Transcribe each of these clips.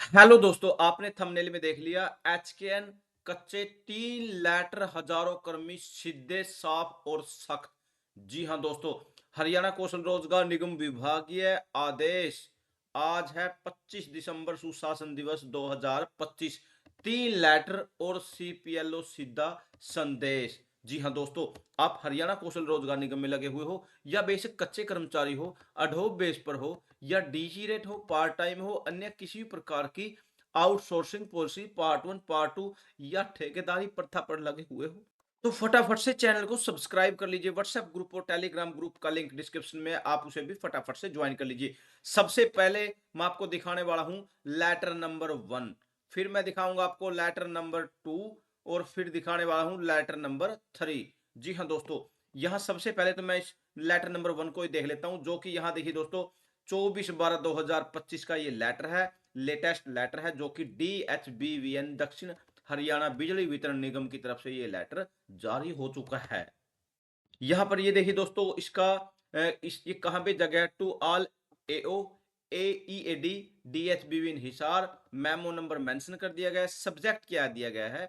Hello दोस्तों, आपने thumbnail में देख लिया एचकेएन कच्चे 3 लेटर हजारों कर्मी सीधे साफ और सख्त। जी हां दोस्तों, हरियाणा कौशल रोजगार निगम विभागीय आदेश आज है 25 दिसंबर सुशासन दिवस 2025। 3 लेटर और सीपीएलओ सीधा संदेश। जी हां दोस्तों, आप हरियाणा कौशल रोजगार निगम में लगे हुए हो या बेसिक कच्चे कर्मचारी हो, अडोब बेस पर हो या डीजी रेट हो, पार्ट टाइम हो, अन्य किसी भी प्रकार की आउटसोर्सिंग पॉलिसी पार्ट 1 पार्ट 2 या ठेकेदारी प्रथा पर लगे हुए हो तो फटाफट से चैनल को सब्सक्राइब कर लीजिए। व्हाट्सएप ग्रुप और टेलीग्राम ग्रुप का लिंक डिस्क्रिप्शन में, आप उसे भी फटाफट से ज्वाइन कर लीजिए। सबसे पहले मैं आपको दिखाने वाला हूं लेटर नंबर 1, फिर मैं दिखाऊंगा आपको लेटर नंबर 2 और फिर दिखाने वाला हूं लेटर नंबर 3। जी हाँ दोस्तों, यहां सबसे पहले तो मैं इस लेटर नंबर 1 को ही देख लेता हूं, जो कि यहां देखिए दोस्तों 24/12/2025 का ये लेटर है, लेटेस्ट लेटर है, जो कि DHBVN दक्षिण हरियाणा बिजली वितरण निगम की तरफ से ये लेटर जारी हो चुका है। यहाँ पर ये देखिए दोस्तों, इसका ये कहाँ पे जगह, to all AO AEAD DHBVN Hisar, memo number mention कर दिया गया है। सब्जेक्ट क्या दिया गया है,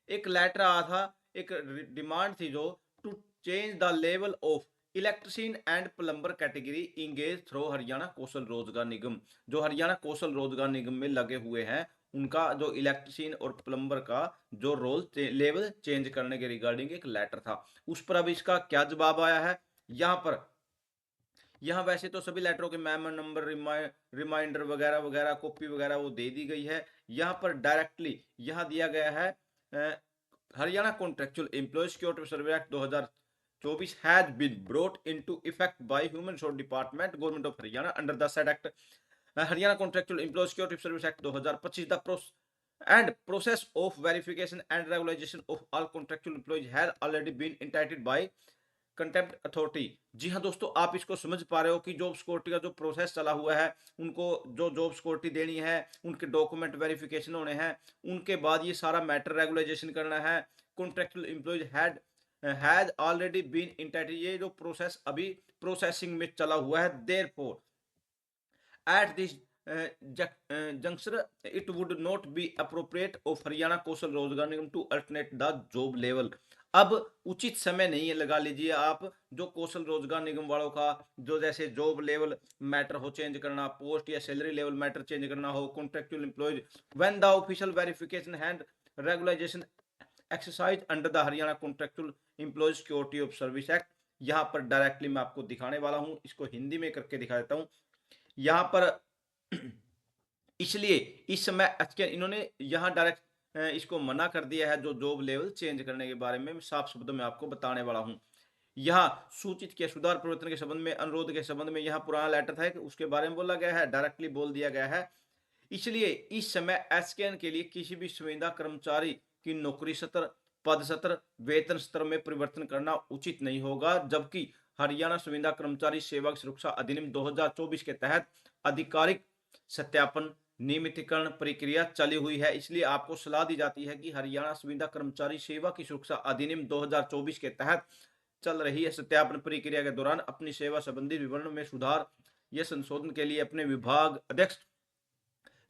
एक लेटर आया था, एक डिमांड थी जो to change the level of electrician and plumber category engage through Haryana Kaushal Rozgar Nigam. जो हरियाणा कौशल रोजगार निगम में लगे हुए हैं, उनका जो इलेक्ट्रिशियन और प्लम्बर का जो रोल लेवल चेंज करने के रिगार्डिंग एक लेटर था, उस पर अब इसका क्या जवाब आया है। यहाँ पर यहाँ वैसे तो सभी लेटरों के मेमो नंबर, रिमाइंडर वगैरह वगैरह, कॉपी वगैरह वो दे दी गई है। यहाँ पर डायरेक्टली यहाँ दिया गया है Haryana contractual employee security survey act 2024 has been brought into effect by human resource department government of Haryana under the said act. Haryana contractual employee security service act 2025 the and process of verification and regularization of all contractual employees has already been entitled by contempt authority. जी हाँ दोस्तों, आप इसको समझ पा रहे हो कि जॉब सिक्योरिटी का जो प्रोसेस चला हुआ है, उनको जो जॉब सिक्योरिटी देनी है, उनके डॉक्यूमेंट वेरिफिकेशन होने हैं, उनके बाद ये सारा मैटर रेगुलाइजेशन करना है। Contractual employees has already been entitled, ये जो प्रोसेस अभी प्रोसेसिंग में चला हुआ है। Therefore at this juncture it would not be appropriate of Haryana Kaushal Rozgar Nigam to alternate the job level. अब उचित समय नहीं है, लगा लीजिए आप, जो कौशल रोजगार निगम वालों का जो जैसे जॉब लेवल मैटर हो चेंज करना, पोस्ट या सैलरी लेवल मैटर चेंज करना हो, contractual employees when the official verification and regularisation exercise under the Haryana contractual employees security of service act. यहाँ पर डायरेक्टली मैं आपको दिखाने वाला हूँ, इसको हिंदी में करके दिखा देता हूँ। यहाँ पर इसलिए इस समय इन्होंने यहाँ डायरेक्ट इसको मना कर दिया है, जो जॉब लेवल चेंज करने के बारे में साफ शब्दों में आपको बताने वाला हूँ। यहाँ सूचित किया सुधार परिवर्तन के संबंध में, अनुरोध के संबंध में, यहाँ पुराना लेटर था उसके बारे में बोला गया है, डायरेक्टली बोल दिया गया है। इसलिए इस समय एसकेएन के लिए किसी भी संविदा कर्मचारी की नौकरी सत्र, पद सत्र, वेतन स्तर में परिवर्तन करना उचित नहीं होगा, जबकि हरियाणा संविदा कर्मचारी सेवा सुरक्षा अधिनियम 2024 के तहत आधिकारिक सत्यापन नियमितीकरण प्रक्रिया चली हुई है। इसलिए आपको सलाह दी जाती है कि हरियाणा संविदा कर्मचारी सेवा की सुरक्षा अधिनियम 2024 के तहत चल रही है सत्यापन प्रक्रिया के दौरान अपनी सेवा संबंधी विवरण में सुधार या संशोधन के लिए अपने विभाग अध्यक्ष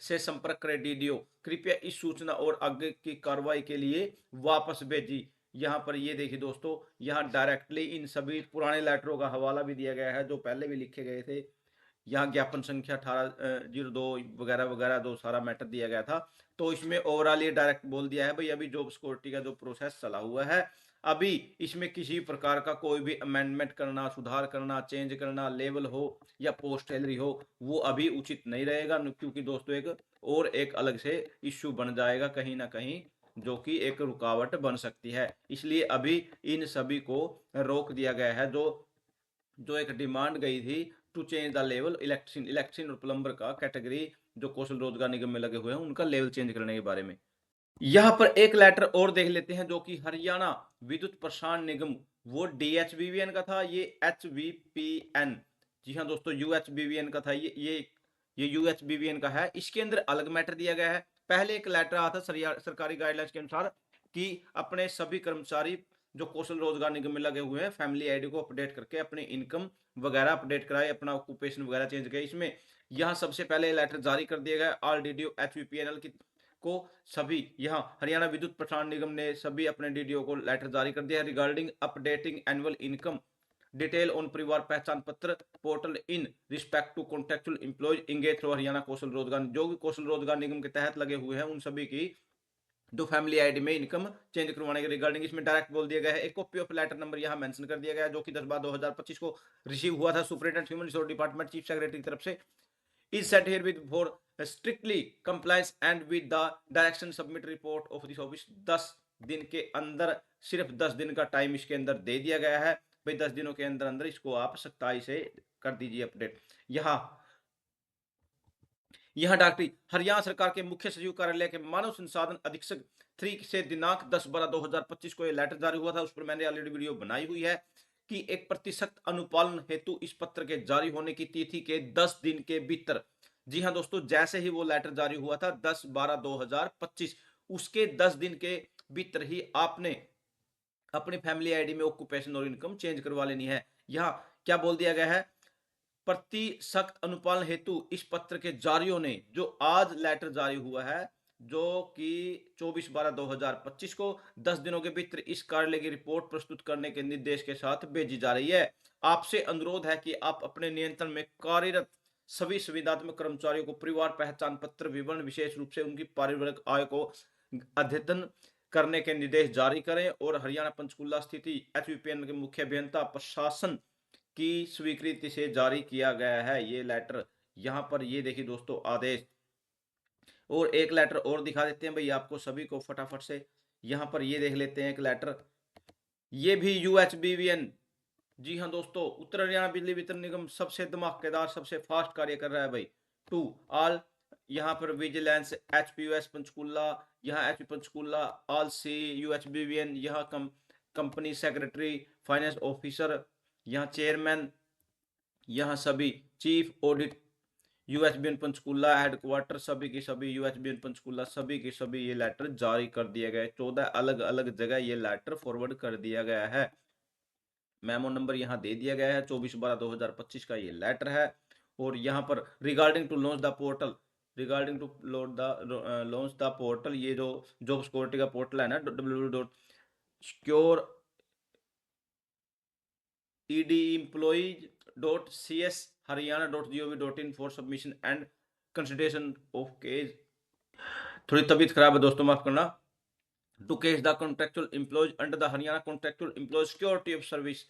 से संपर्क करें। डीडीओ कृपया इस सूचना और आगे की कार्रवाई के लिए वापस भेजी। यहाँ पर ये देखिए दोस्तों, यहाँ डायरेक्टली इन सभी पुराने लेटरों का हवाला भी दिया गया है जो पहले भी लिखे गए थे। यहाँ ज्ञापन संख्या 1802 वगैरह वगैरह जो सारा मैटर दिया गया था, तो इसमें ओवरऑल ये डायरेक्ट बोल दिया है भाई, अभी जॉब सिक्योरिटी का जो प्रोसेस चला हुआ है, अभी इसमें किसी प्रकार का कोई भी अमेंडमेंट करना, सुधार करना, चेंज करना, लेवल हो या पोस्ट सैलरी हो, वो अभी उचित नहीं रहेगा, क्योंकि दोस्तों एक अलग से इश्यू बन जाएगा कहीं ना कहीं, जो कि एक रुकावट बन सकती है। इसलिए अभी इन सभी को रोक दिया गया है। जो जो एक डिमांड गई थी to change the level electrician और प्लम्बर का कैटेगरी, जो कौशल रोजगार निगम में लगे हुए हैं, उनका लेवल चेंज करने के बारे में। यहाँ पर एक लेटर और देख लेते हैं, जो कि हरियाणा विद्युत प्रसारण निगम, वो DHBVN का था, ये HVPN। जी हाँ दोस्तों, UHBVN का था, ये UHBVN का है। इसके अंदर अलग मैटर दिया गया है। पहले एक लेटर आया था सरकारी गाइडलाइंस के अनुसार कि अपने सभी कर्मचारी जो कौशल रोजगार निगम में लगे हुए हैं, फैमिली आईडी को अपडेट करके अपनी इनकम वगैरह अपडेट कराए, अपना ऑक्यूपेशन वगैरह चेंज करे। इसमें यहाँ सबसे पहले लेटर जारी कर दिया गया ऑल डीडीओ एचवीपीएनएल की को। सभी यहाँ हरियाणा विद्युत प्रसारण निगम ने सभी अपने डीडीओ को लेटर जारी कर दिया regarding updating annual income detail on Parivar Pehchan Patra portal in respect to contractual employees engage through Haryana Kaushal Rozgar, जो भी कौशल रोजगार निगम के तहत लगे हुए हैं उन सभी की जो फैमिली आईडी में इनकम चेंज करवाने के रिगार्डिंग इसमें डायरेक्ट बोल दिया गया है। एक कॉपी ऑफ लेटर नंबर यहाँ मेंशन कर दिया गया है जो कि 10/12/2025 को रिसीव हुआ था superintendent human resource department chief secretary की तरफ से। Is set here with for strictly compliance and with the direction submit report of this office. 10 दिन के अंदर, सिर्फ 10 दिन का टाइम इसके अंदर दे दिया गया है भाई। 10 दिनों के अंदर अंदर इसको आप सख्ताई से कर दीजिए अपडेट। यहाँ डॉक्टरी हरियाणा सरकार के मुख्य सचिव कार्यालय के मानव संसाधन अधीक्षक 3 से दिनांक 10/12/2025 को यह लेटर जारी हुआ था। उस पर मैंने ऑलरेडी वीडियो बनाई हुई है कि 1% अनुपालन हेतु इस पत्र के जारी होने की तिथि के 10 दिन के भीतर, जी हाँ दोस्तों, जैसे ही वो लेटर जारी हुआ था 10/12/2025 उसके 10 दिन के भीतर ही आपने अपनी फैमिली आईडी में ऑक्यूपेशन और इनकम चेंज करवा लेनी है। यहाँ क्या बोल दिया गया है, प्रति सख्त अनुपालन हेतु इस पत्र के जारियों ने जो आज लेटर जारी हुआ है जो कि 24/12/2025 को 10 दिनों के भीतर इस कार्यालय की रिपोर्ट प्रस्तुत करने के निर्देश के साथ भेजी जा रही है। आपसे अनुरोध है कि आप अपने नियंत्रण में कार्यरत सभी संविदात्मक कर्मचारियों को परिवार पहचान पत्र विवरण विशेष रूप से उनकी पारिवारिक आय को अद्यतन करने के निर्देश जारी करें और हरियाणा पंचकुला स्थित एचवीपीएन के मुख्य अभियंता प्रशासन की स्वीकृति से जारी किया गया है ये लेटर। यहाँ पर ये देखिए दोस्तों आदेश, और एक लेटर और दिखा देते हैं भाई आपको सभी को फटाफट से। यहाँ पर ये देख लेते हैं एक लेटर, ये भी यूएचबीवीएन, जी हाँ दोस्तों, उत्तर हरियाणा बिजली वितरण निगम सबसे धमाकेदार सबसे फास्ट कार्य कर रहा है भाई। टू ऑल, यहाँ पर विजिलेंस एचपीयूएस पंचकुला, यहाँ एचपी पंचकुला ऑल सी यूएचबीवीएन, यहाँ कंपनी सेक्रेटरी फाइनेंस ऑफिसर, यहाँ चेयरमैन, यहाँ सभी चीफ ऑडिट यूएचबीएन पंचकुला हेडक्वार्टर, सभी की सभी यूएचबीएन पंचकुला सभी की सभी ये लेटर जारी कर दिया गया है। 14 अलग अलग जगह ये लेटर फॉरवर्ड कर दिया गया है। मेमो नंबर यहाँ दे दिया गया है 24/12/2025 का ये लेटर है। और यहाँ पर regarding to launch the portal, regarding to launch the portal, ये जो जॉब सिक्योरिटी का पोर्टल है ना www.secure edemployees.cs haryana.gov.in for submission and consideration of case, थोड़ी तबीयत खराब है दोस्तों माफ करना, to case the contractual employees under the Haryana contractual employees security of service.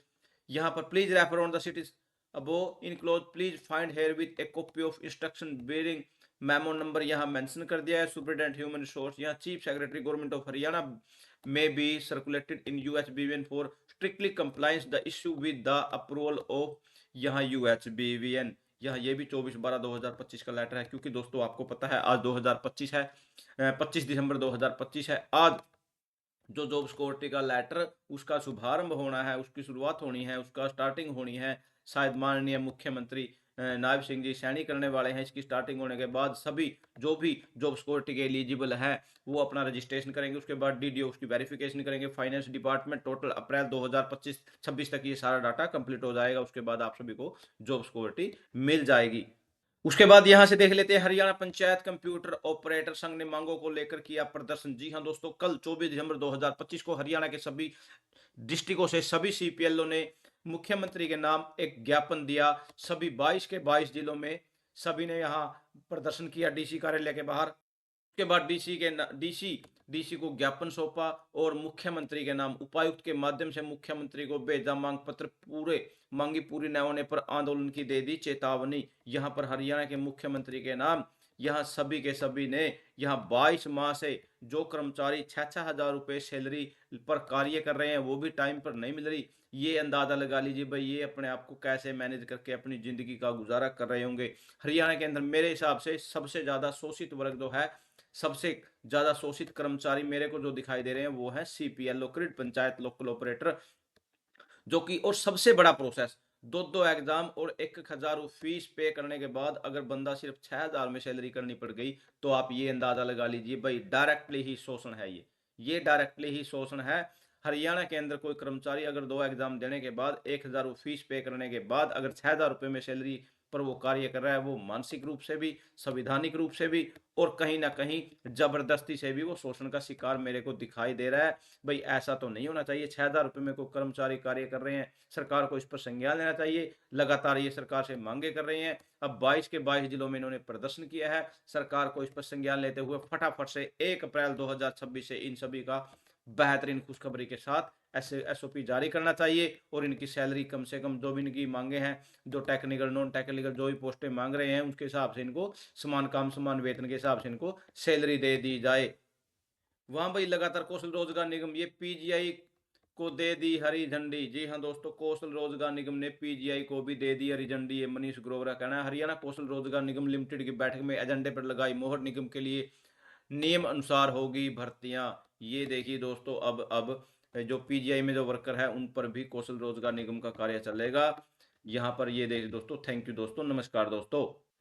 यहाँ पर please refer on the cities above enclose, please find here with a copy of instruction bearing memo number यहाँ मेंशन कर दिया है superintendent human resource, यहाँ chief secretary government of Haryana में be circulated in UHBVN for strictly compliance the issue with the approval of यहाँ UHBVN. यहाँ ये भी 24/12/2025 का लेटर है, क्योंकि दोस्तों आपको पता है आज 2025 है, 25 दिसंबर 2025 है। आज जो जॉब सिक्योरिटी का लेटर उसका शुभारंभ होना है, उसकी शुरुआत होनी है, उसका स्टार्टिंग होनी है, शायद माननीय मुख्यमंत्री नायब सिंह जी सैनी करने वाले हैं। इसकी स्टार्टिंग होने के बाद सभी जो भी जॉब सिक्योरिटी के एलिजिबल है वो अपना रजिस्ट्रेशन करेंगे, उसके बाद डीडीओ उसकी वेरिफिकेशन करेंगे, फाइनेंस डिपार्टमेंट, टोटल अप्रैल 2025-26 तक ये सारा डाटा कंप्लीट हो जाएगा। उसके बाद आप सभी को जॉब सिक्योरिटी मिल जाएगी। उसके बाद यहां से देख लेते हैं हरियाणा पंचायत कंप्यूटर ऑपरेटर संघ ने मांगों को लेकर किया प्रदर्शन। जी हां दोस्तों, कल 24 दिसंबर 2025 को हरियाणा के सभी डिस्ट्रिक्टों से सभी सीपीएलओ ने मुख्यमंत्री के नाम एक ज्ञापन दिया। सभी 22 के 22 जिलों में सभी ने यहां प्रदर्शन किया डीसी कार्यालय के बाहर। उसके बाद डीसी को ज्ञापन सौंपा और मुख्यमंत्री के नाम उपायुक्त के माध्यम से मुख्यमंत्री को भेजा मांग पत्र, मांगी पूरी न होने पर आंदोलन की दे दी चेतावनी। यहाँ पर हरियाणा के मुख्यमंत्री के नाम यहाँ सभी के सभी ने यहाँ 22 माह से जो कर्मचारी 6-6 हजार रुपए सैलरी पर कार्य कर रहे हैं वो भी टाइम पर नहीं मिल रही। ये अंदाजा लगा लीजिए भाई ये अपने आप को कैसे मैनेज करके अपनी जिंदगी का गुजारा कर रहे होंगे। हरियाणा के अंदर मेरे हिसाब से सबसे ज्यादा शोषित वर्ग जो है, सबसे ज्यादा शोषित कर्मचारी मेरे को जो दिखाई दे रहे हैं वो है सीपीएलओ क्रिड पंचायत लोकल ऑपरेटर, जो कि और सबसे बड़ा प्रोसेस 2 एग्जाम और 1,000 फीस पे करने के बाद अगर बंदा सिर्फ 6,000 में सैलरी करनी पड़ गई तो आप ये अंदाजा लगा लीजिए भाई डायरेक्टली ही शोषण है। ये डायरेक्टली ही शोषण है। हरियाणा के अंदर कोई कर्मचारी अगर 2 एग्जाम देने के बाद 1,000 फीस पे करने के बाद अगर 6,000 रुपये में सैलरी पर वो कार्य कर रहा है, वो मानसिक रूप से भी, संवैधानिक रूप से भी और कहीं न कहीं ज़बरदस्ती से भी वो शोषण का शिकार मेरे को दिखाई दे रहा है। भई ऐसा तो नहीं होना चाहिए, 6,000 रुपए में कोई कर्मचारी कार्य कर रहे हैं, सरकार को इस पर संज्ञान लेना चाहिए। लगातार ये सरकार से माँगे कर रहे हैं, अब 22 के 22 जिलों में इन्होंने प्रदर्शन किया है, सरकार को इस पर संज्ञान लेते हुए फटाफट से 1 अप्रैल 2026 से इन सभी का बेहतरीन खुशखबरी के साथ ऐसे एसओपी जारी करना चाहिए और इनकी सैलरी कम से कम जो भी इनकी मांगे हैं, जो टेक्निकल नॉन टेक्निकल जो भी पोस्टें मांग रहे हैं उसके हिसाब से इनको समान काम समान वेतन के हिसाब से इनको सैलरी दे दी जाए। वहां भाई लगातार कौशल रोजगार निगम ये पीजीआई को दे दी हरी झंडी। जी हाँ दोस्तों, कौशल रोजगार निगम ने पीजीआई को भी दे दी हरी झंडी। ये मनीष ग्रोवर का कहना है। हरियाणा कौशल रोजगार निगम लिमिटेड की बैठक में एजेंडे पर लगाई मोहर। निगम के लिए नियम अनुसार होगी भर्तियां। ये देखिए दोस्तों, अब जो पीजीआई में जो वर्कर है उन पर भी कौशल रोजगार निगम का कार्य चलेगा। यहाँ पर ये देखिए दोस्तों। थैंक यू दोस्तों, नमस्कार दोस्तों।